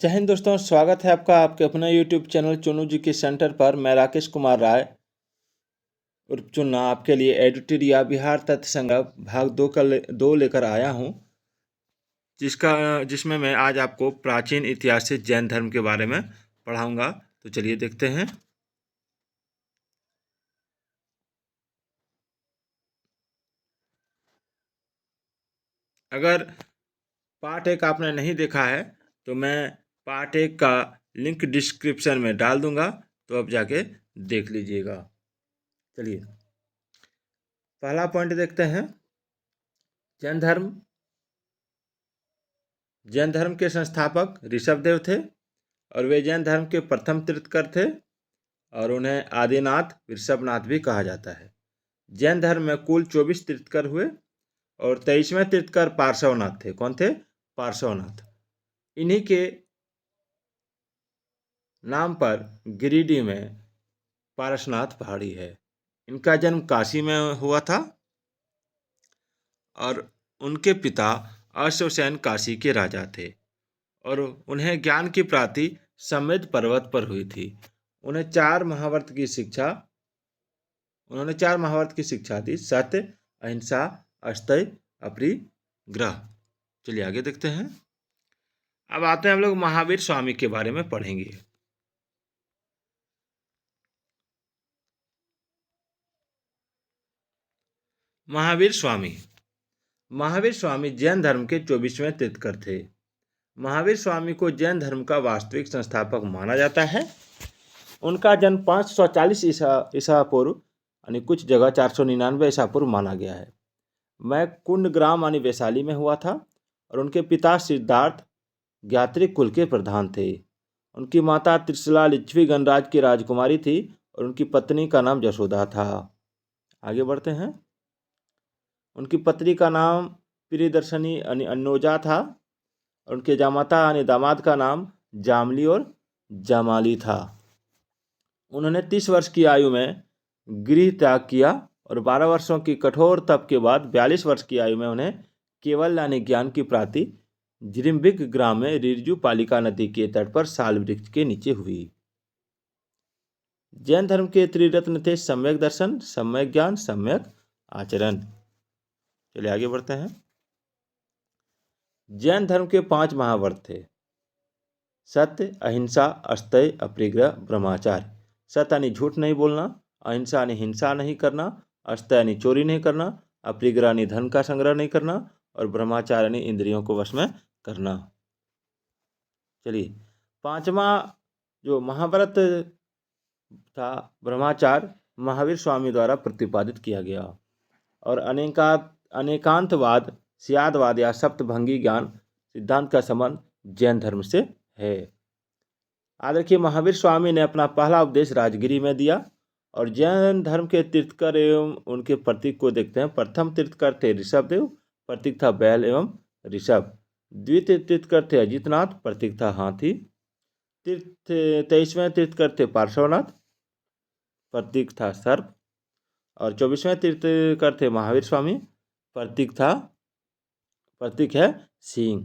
जय हिंद दोस्तों, स्वागत है आपका आपके अपने यूट्यूब चैनल चुनू जी के सेंटर पर। मैं राकेश कुमार राय उर्फ चुन्ना आपके लिए एडिटोरिया बिहार तथ्य संग्रह भाग दो लेकर आया हूँ, जिसमें मैं आज आपको प्राचीन इतिहास से जैन धर्म के बारे में पढ़ाऊंगा। तो चलिए देखते हैं। अगर पार्ट एक आपने नहीं देखा है तो मैं पार्ट एक का लिंक डिस्क्रिप्शन में डाल दूंगा, तो अब जाके देख लीजिएगा। चलिए पहला पॉइंट देखते हैं। जैन धर्म के संस्थापक ऋषभदेव थे और वे जैन धर्म के प्रथम तीर्थकर थे और उन्हें आदिनाथ ऋषभनाथ भी कहा जाता है। जैन धर्म में कुल 24 तीर्थकर हुए और 23वें तीर्थकर पार्श्वनाथ थे। कौन थे? पार्श्वनाथ। इन्हीं के नाम पर गिरिडीह में पारसनाथ पहाड़ी है। इनका जन्म काशी में हुआ था और उनके पिता अश्वसेन काशी के राजा थे और उन्हें ज्ञान की प्राप्ति समेत पर्वत पर हुई थी। उन्होंने चार महावर्त की शिक्षा दी: सत्य, अहिंसा, अस्तेय, अपरिग्रह। चलिए आगे देखते हैं। अब आते हैं हम लोग महावीर स्वामी के बारे में पढ़ेंगे। महावीर स्वामी जैन धर्म के 24वें तीर्थकर थे। महावीर स्वामी को जैन धर्म का वास्तविक संस्थापक माना जाता है। उनका जन्म 540 ईसा पूर्व यानी कुछ जगह 499 ईसा पूर्व माना गया है। मैं कुंडग्राम यानी वैशाली में हुआ था और उनके पिता सिद्धार्थ ज्ञात्रिक कुल के प्रधान थे। उनकी माता त्रिशला लिच्छवी गणराज की राजकुमारी थी और उनकी पत्नी का नाम यशोदा था। आगे बढ़ते हैं। उनकी पत्नी का नाम प्रियदर्शनी यानी अन्नोजा था और उनके जामाता यानी दामाद का नाम जामली और जमाली था। उन्होंने 30 वर्ष की आयु में गृह त्याग किया और 12 वर्षों की कठोर तप के बाद 42 वर्ष की आयु में उन्हें केवल यानी ज्ञान की प्राप्ति जिरिम्बिक ग्राम में रिरजू पालिका नदी के तट पर साल वृक्ष के नीचे हुई। जैन धर्म के त्रिरत्न थे: सम्यक दर्शन, सम्यक ज्ञान, सम्यक आचरण। चलिए आगे बढ़ते हैं। जैन धर्म के 5 महाव्रत थे: सत्य, अहिंसा, अस्तेय, अपरिग्रह, ब्रह्मचार्य। सत्य यानी झूठ नहीं बोलना, अहिंसा यानी हिंसा नहीं करना, अस्तेय यानी चोरी नहीं करना, अपरिग्रह यानी धन का संग्रह नहीं करना और ब्रह्मचार्य यानी इंद्रियों को वश में करना। चलिए 5वां जो महाव्रत था ब्रह्मचार्य, महावीर स्वामी द्वारा प्रतिपादित किया गया और अनेकांतवाद, सियादवाद या सप्तभंगी ज्ञान सिद्धांत का संबंध जैन धर्म से है। आज देखिए, महावीर स्वामी ने अपना पहला उपदेश राजगिरी में दिया और जैन धर्म के तीर्थकर एवं उनके प्रतीक को देखते हैं। प्रथम तीर्थकर थे ऋषभदेव, प्रतीक था बैल एवं ऋषभ। द्वितीय तीर्थकर थे अजितनाथ, प्रतीक था हाथी। 23वें तीर्थकर थे पार्श्वनाथ, प्रतीक था सर्प और 24वें तीर्थकर थे महावीर स्वामी, प्रतीक है सिंह।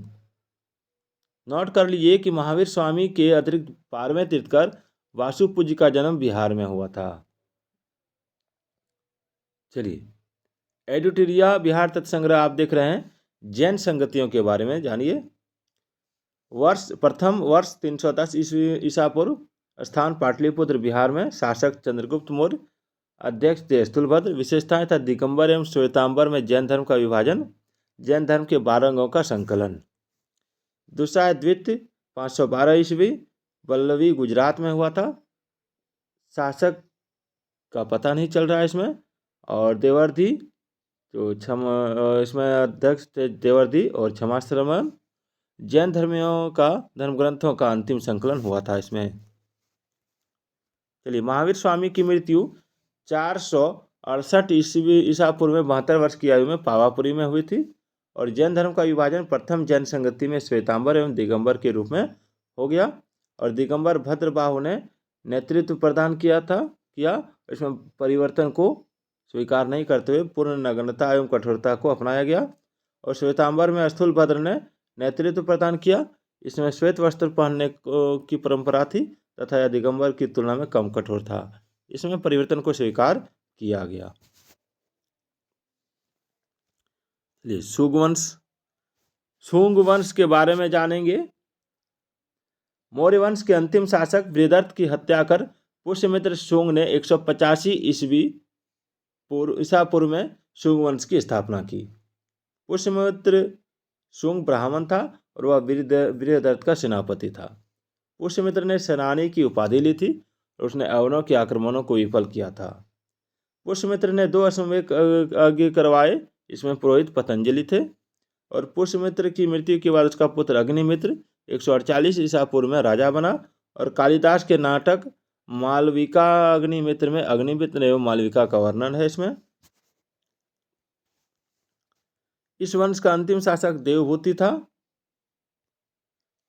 नोट कर लीजिए कि महावीर स्वामी के अतिरिक्त 12वें तीर्थकर वासुपूज्य का जन्म बिहार में हुआ था। चलिए एडिटोरिया बिहार तथ्य संग्रह आप देख रहे हैं। जैन संगतियों के बारे में जानिए। प्रथम वर्ष 310 ईसा पूर्व, स्थान पाटलिपुत्र बिहार में, शासक चंद्रगुप्त मौर्य, अध्यक्ष थे स्थूलभद्र। विशेषताएं था दिगंबर एवं श्वेतांबर में जैन धर्म का विभाजन, जैन धर्म के 12 अंगों का संकलन। दूसरा द्वितीय 512 ईस्वी, वल्लवी गुजरात में हुआ था। शासक का पता नहीं चल रहा है इसमें। और देवर्धि जो इसमें अध्यक्ष थे देवर्धि और क्षमाश्रमण। जैन धर्म ग्रंथों का अंतिम संकलन हुआ था इसमें। चलिए महावीर स्वामी की मृत्यु 468 ईसा पूर्व में 72 वर्ष की आयु में पावापुरी में हुई थी और जैन धर्म का विभाजन प्रथम जैन संगति में श्वेतांबर एवं दिगंबर के रूप में हो गया और दिगंबर भद्रबाहु ने नेतृत्व प्रदान किया। इसमें परिवर्तन को स्वीकार नहीं करते हुए पूर्ण नग्नता एवं कठोरता को अपनाया गया और श्वेतांबर में स्थूलभद्र ने नेतृत्व प्रदान किया। इसमें श्वेत वस्त्र पहनने की परंपरा थी तथा यह दिगंबर की तुलना में कम कठोर था। इसमें परिवर्तन को स्वीकार किया गया। चलिए शुंग वंश के बारे में जानेंगे। मौर्य वंश के अंतिम शासक बृहदर्थ की हत्या कर पुष्यमित्र शुंग ने 185 ईसा पूर्व में शुंग वंश की स्थापना की। पुष्यमित्र शुंग ब्राह्मण था और वह बृहदर्थ का सेनापति था। पुष्यमित्र ने सेनानी की उपाधि ली थी और उसने अवनों के आक्रमणों को विफल किया था। पुष्यमित्र ने 2 अश्वमेध यज्ञ करवाए, इसमें पुरोहित पतंजलि थे। और पुष्यमित्र की मृत्यु के बाद उसका पुत्र अग्निमित्र 148 ईसा पूर्व में राजा बना। और कालिदास के नाटक मालविका अग्निमित्र में अग्निमित्र एवं मालविका का वर्णन है। इसमें इस वंश का अंतिम शासक देवभूति था।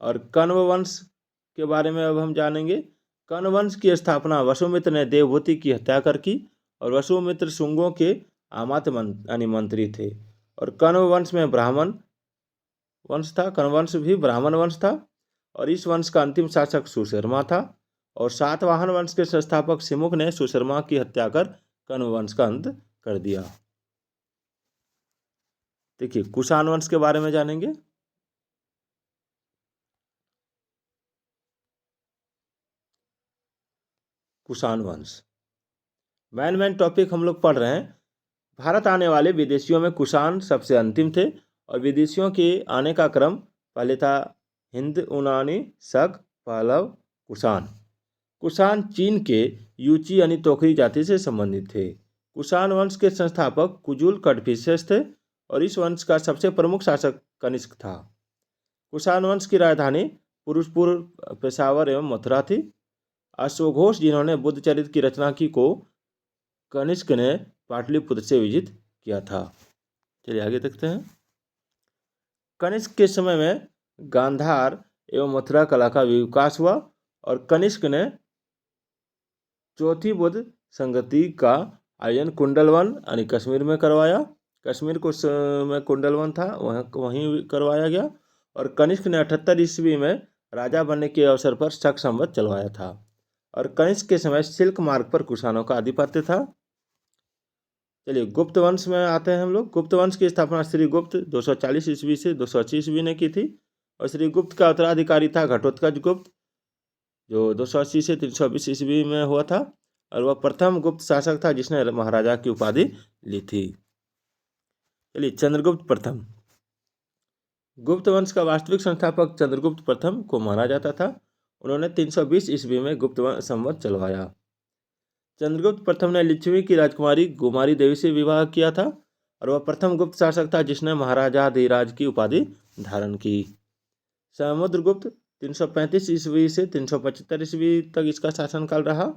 और कण्व वंश के बारे में अब हम जानेंगे। कण्व वंश की स्थापना वसुमित्र ने देवभूति की हत्या कर की। और वसुमित्र शुंगों के आमात्य मंत्री थे। और कण्व वंश में ब्राह्मण वंश था। कण्व वंश भी ब्राह्मण वंश था। और इस वंश का अंतिम शासक सुशर्मा था। और सातवाहन वंश के संस्थापक सिमुख ने सुशर्मा की हत्या कर कण्व वंश का अंत कर दिया। देखिए कुषाण वंश के बारे में जानेंगे। कुषाण वंश मेन टॉपिक हम लोग पढ़ रहे हैं। भारत आने वाले विदेशियों में कुषाण सबसे अंतिम थे। और विदेशियों के आने का क्रम पहले था हिंद, यूनानी, शक, पहलव, कुषाण। कुषाण चीन के यूची यानी तोखरी जाति से संबंधित थे। कुषाण वंश के संस्थापक कुजुल कडफिसेस थे। और इस वंश का सबसे प्रमुख शासक कनिष्क था। कुषाण वंश की राजधानी पुरुषपुर, पेशावर एवं मथुरा थी। अश्वघोष जिन्होंने बुद्ध चरित्र की रचना की को कनिष्क ने पाटलिपुत्र से विजित किया था। चलिए आगे देखते हैं। कनिष्क के समय में गांधार एवं मथुरा कला का विकास हुआ। और कनिष्क ने चौथी बुद्ध संगति का आयोजन कुंडलवन यानी कश्मीर में करवाया। कश्मीर को में कुंडलवन था, वहीं करवाया गया। और कनिष्क ने 78 ईस्वी में राजा बनने के अवसर पर शक संवत चलवाया था। और कनिष्क के समय सिल्क मार्ग पर कुषाणों का आधिपत्य था। चलिए गुप्त वंश में आते हैं हम लोग। गुप्त वंश की स्थापना श्री गुप्त 240 ईस्वी से 280 ईस्वी ने की थी। और श्री गुप्त का उत्तराधिकारी था घटोत्कच गुप्त, जो 280 से 320 ईस्वी में हुआ था। और वह प्रथम गुप्त शासक था जिसने महाराजा की उपाधि ली थी। चलिए चंद्रगुप्त प्रथम। गुप्त वंश का वास्तविक संस्थापक चंद्रगुप्त प्रथम को माना जाता था। उन्होंने 320 ईस्वी में गुप्त संवत चलवाया। चंद्रगुप्त प्रथम ने लिच्छवी की राजकुमारी गुमारी देवी से विवाह किया था। और वह प्रथम गुप्त शासक था जिसने महाराजाधिराज की उपाधि धारण की। समुद्रगुप्त 335 ईस्वी से 375 ईस्वी तक इसका शासनकाल रहा।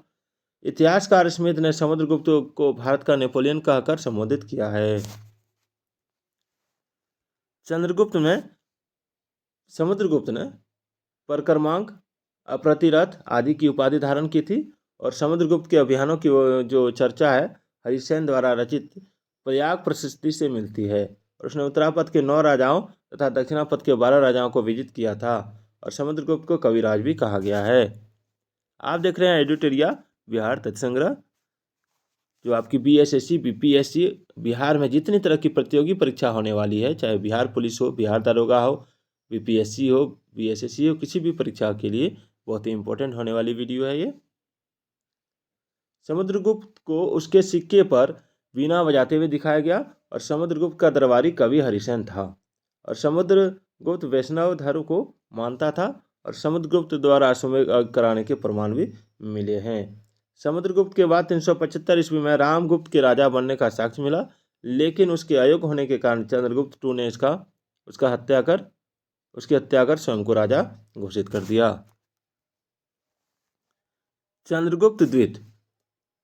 इतिहासकार स्मिथ ने समुद्रगुप्त को भारत का नेपोलियन कहकर संबोधित किया है। समुद्रगुप्त ने परक्रमांक, अप्रतिरथ आदि की उपाधि धारण की थी। और समुद्रगुप्त के अभियानों की जो चर्चा है हरिसेन द्वारा रचित प्रयाग प्रशस्ति से मिलती है। और उसने उत्तरापथ के 9 राजाओं तथा दक्षिणापथ के 12 राजाओं को विजित किया था। और समुद्रगुप्त को कविराज भी कहा गया है। आप देख रहे हैं एडिटोरिया बिहार तथ्य संग्रह, जो आपकी बीएसएससी, बीपीएससी, बिहार में जितनी तरह की प्रतियोगी परीक्षा होने वाली है, चाहे बिहार पुलिस हो, बिहार दरोगा हो, बीपीएससी हो, बीएसएससी हो, किसी भी परीक्षा के लिए बहुत ही इंपॉर्टेंट होने वाली वीडियो है ये। समुद्रगुप्त को उसके सिक्के पर वीणा बजाते हुए दिखाया गया। और समुद्रगुप्त का दरबारी कवि हरिसेन था। और समुद्रगुप्त वैष्णव धर्म को मानता था। और समुद्रगुप्त द्वारा अश्वमेध कराने के प्रमाण भी मिले हैं। समुद्रगुप्त के बाद 375 ईस्वी में रामगुप्त के राजा बनने का साक्ष्य मिला, लेकिन उसके अयोग्य होने के कारण चंद्रगुप्त II ने उसकी हत्या कर स्वयं को राजा घोषित कर दिया। चंद्रगुप्त द्वितीय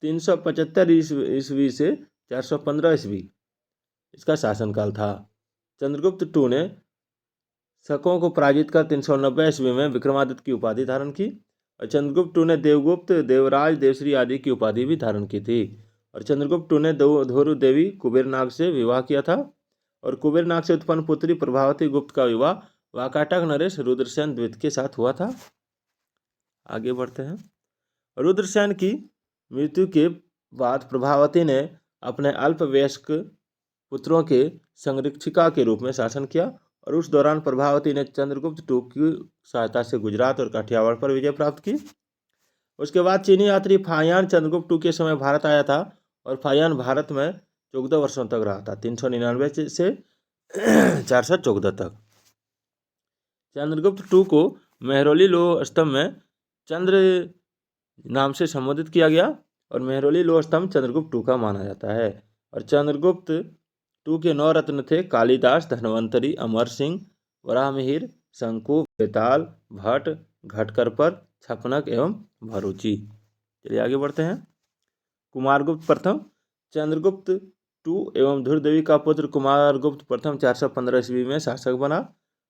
375 ईस्वी से 415 ईस्वी इसका शासनकाल था। चंद्रगुप्त II ने शकों को पराजित कर 390 ईस्वी में विक्रमादित्य की उपाधि धारण की। और चंद्रगुप्त II ने देवगुप्त, देवराज, देवश्री आदि की उपाधि भी धारण की थी। और चंद्रगुप्त II ने धोरु देवी कुबेरनाग से विवाह किया था। और कुबेरनाग से उत्पन्न पुत्री प्रभावती गुप्त का विवाह वाकाटक नरेश रुद्रसेन द्वितीय के साथ हुआ था। आगे बढ़ते हैं। रुद्रसेन की मृत्यु के बाद प्रभावती ने अपने अल्पवयस्क पुत्रों के संरक्षिका के रूप में शासन किया और उस दौरान प्रभावती ने चंद्रगुप्त II की सहायता से गुजरात और काठियावाड़ पर विजय प्राप्त की। उसके बाद चीनी यात्री फाहियान चंद्रगुप्त II के समय भारत आया था और फाहियान भारत में 14 वर्षों तक रहा था, 399 से 414 तक। चंद्रगुप्त II को मेहरौली लोह स्तंभ में चंद्र नाम से संबोधित किया गया और मेहरौली लोह स्तंभ चंद्रगुप्त II का माना जाता है। और चंद्रगुप्त II के 9 रत्न थे: कालिदास, धन्वंतरी, अमर सिंह, वराहमिहिर, शंकु, बेताल, भट्ट, घटकरपर, छपनक एवं भरूची। चलिए आगे बढ़ते हैं। कुमारगुप्त प्रथम। चंद्रगुप्त II एवं धुरदेवी का पुत्र कुमारगुप्त प्रथम 415 ईस्वी में शासक बना।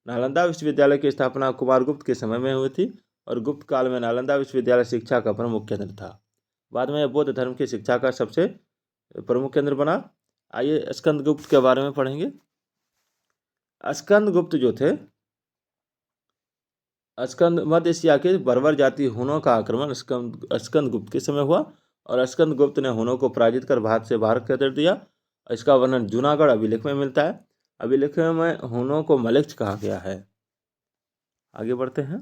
नालंदा विश्वविद्यालय की स्थापना कुमारगुप्त के समय में हुई थी और गुप्त काल में नालंदा विश्वविद्यालय शिक्षा का प्रमुख केंद्र था। बाद में यह बौद्ध धर्म की शिक्षा का सबसे प्रमुख केंद्र बना। आइए स्कंदगुप्त के बारे में पढ़ेंगे। स्कंदगुप्त जो थे, मध्य एशिया के बर्बर जाति हुनों का आक्रमण स्कंदगुप्त के समय हुआ और स्कंदगुप्त ने हुनों को पराजित कर भारत से बाहर कर दिया। इसका वर्णन जूनागढ़ अभिलेख में मिलता है। अभिलेख में हुनों को मलेच्छ कहा गया है। आगे बढ़ते हैं।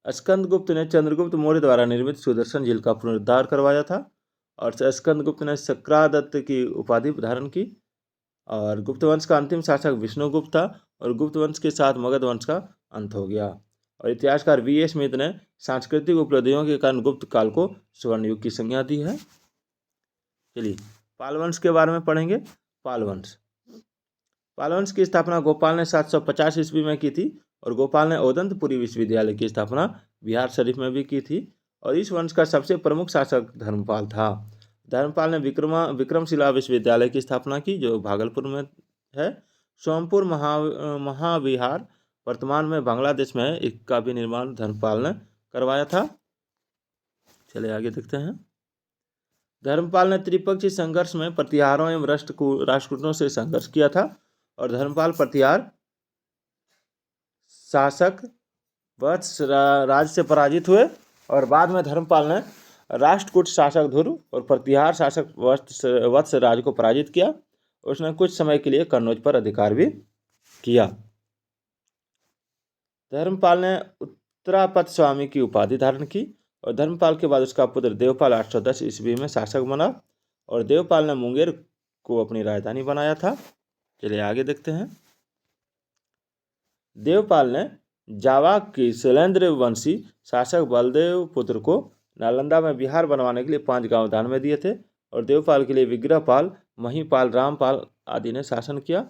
स्कंदगुप्त ने चंद्रगुप्त मौर्य द्वारा निर्मित सुदर्शन झील का पुनरुद्धार करवाया था और स्कंदगुप्त ने शक्रादत्त की उपाधि धारण की। और गुप्त वंश का अंतिम शासक विष्णुगुप्त था और गुप्त वंश के साथ मगध वंश का अंत हो गया। और इतिहासकार V.A. स्मिथ ने सांस्कृतिक उपलब्धियों के कारण गुप्त काल को स्वर्ण युग की संज्ञा दी है। चलिए पाल वंश के बारे में पढ़ेंगे। पाल वंश की स्थापना गोपाल ने 750 ईस्वी में की थी और गोपाल ने औदंतपुरी विश्वविद्यालय की स्थापना बिहार शरीफ में भी की थी। और इस वंश का सबसे प्रमुख शासक धर्मपाल था। धर्मपाल ने विक्रमशिला विश्वविद्यालय की स्थापना की जो भागलपुर में है। सोमपुर महाविहार वर्तमान में बांग्लादेश में इसका भी निर्माण धर्मपाल ने करवाया था। चलिए आगे देखते हैं। धर्मपाल ने त्रिपक्षीय संघर्ष में प्रतिहारों एवं राष्ट्रकूटों से संघर्ष किया था और धर्मपाल प्रतिहार शासक वत्स राज से पराजित हुए और बाद में धर्मपाल ने राष्ट्रकूट शासक ध्रुव और प्रतिहार शासक वत्स राज को पराजित किया। उसने कुछ समय के लिए कन्नौज पर अधिकार भी किया। धर्मपाल ने उत्तरापथ स्वामी की उपाधि धारण की और धर्मपाल के बाद उसका पुत्र देवपाल 810 ईस्वी में शासक बना और देवपाल ने मुंगेर को अपनी राजधानी बनाया था। चलिए आगे देखते हैं। देवपाल ने जावा की शैलेंद्र वंशी शासक बलदेव पुत्र को नालंदा में बिहार बनवाने के लिए 5 गांव दान में दिए थे और देवपाल के लिए विग्रहपाल, महिपाल, रामपाल आदि ने शासन किया।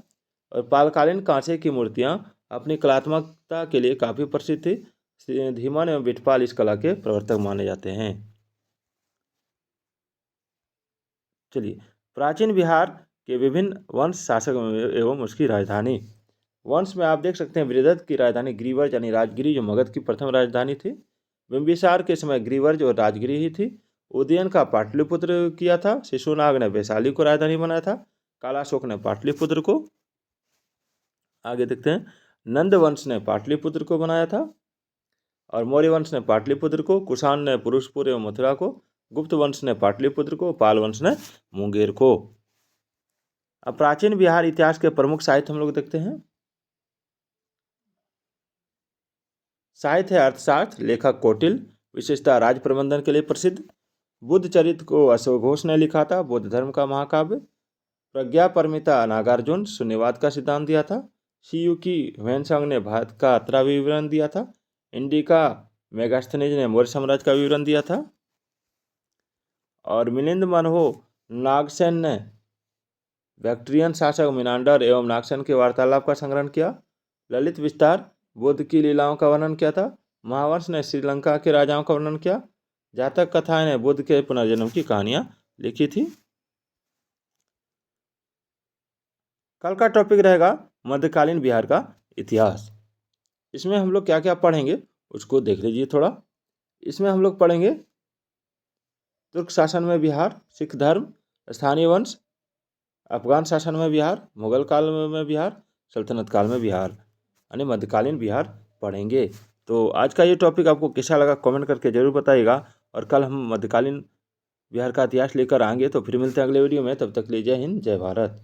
और पालकालीन कांसे की मूर्तियां अपनी कलात्मकता के लिए काफ़ी प्रसिद्ध थी। धीमान एवं बिठपाल इस कला के प्रवर्तक माने जाते हैं। चलिए प्राचीन बिहार के विभिन्न वंश शासक एवं उसकी राजधानी। वंश में आप देख सकते हैं बृहदत्त की राजधानी ग्रीवर्ज यानी राजगिरी जो मगध की प्रथम राजधानी थी। बिंबिसार के समय ग्रीवर्ज और राजगिरी ही थी। उदयन का पाटलिपुत्र किया था। शिशुनाग ने वैशाली को राजधानी बनाया था। कालाशोक ने पाटलिपुत्र को। आगे देखते हैं। नंद वंश ने पाटलिपुत्र को बनाया था और मौर्य वंश ने पाटलिपुत्र को, कुषाण ने पुरुषपुर एवं मथुरा को, गुप्त वंश ने पाटलिपुत्र को, पाल वंश ने मुंगेर को। अब प्राचीन बिहार इतिहास के प्रमुख साहित्य हम लोग देखते हैं। साहित्य है अर्थशास्त्र। लेखक कौटिल्य, विशेषतः राज प्रबंधन के लिए प्रसिद्ध। बुद्ध चरित्र को अशोक घोष ने लिखा था। बौद्ध धर्म का महाकाव्य। प्रज्ञा परमिता नागार्जुन शून्यवाद का सिद्धांत दिया था। शियुकी ह्वेनसांग ने भारत का यात्रा विवरण दिया था। इंडिका मेगास्थनीज ने मौर्य साम्राज्य का विवरण दिया था। और मिलिंद मनहो नागसेन ने बैक्ट्रियन शासक मिनांडर एवं नागसेन के वार्तालाप का संग्रहण किया। ललित विस्तार बुद्ध की लीलाओं का वर्णन किया था। महावंश ने श्रीलंका के राजाओं का वर्णन किया। जातक कथाएं ने बुद्ध के पुनर्जन्म की कहानियां लिखी थी। कल का टॉपिक रहेगा मध्यकालीन बिहार का इतिहास। इसमें हम लोग क्या क्या पढ़ेंगे उसको देख लीजिए थोड़ा। इसमें हम लोग पढ़ेंगे तुर्क शासन में बिहार, सिख धर्म, स्थानीय वंश, अफगान शासन में बिहार, मुगल काल में बिहार, सल्तनत काल में बिहार। यानी मध्यकालीन बिहार पढ़ेंगे। तो आज का ये टॉपिक आपको कैसा लगा कमेंट करके ज़रूर बताइएगा, और कल हम मध्यकालीन बिहार का इतिहास लेकर आएंगे। तो फिर मिलते हैं अगले वीडियो में, तब तक के लिए जय हिंद जय भारत।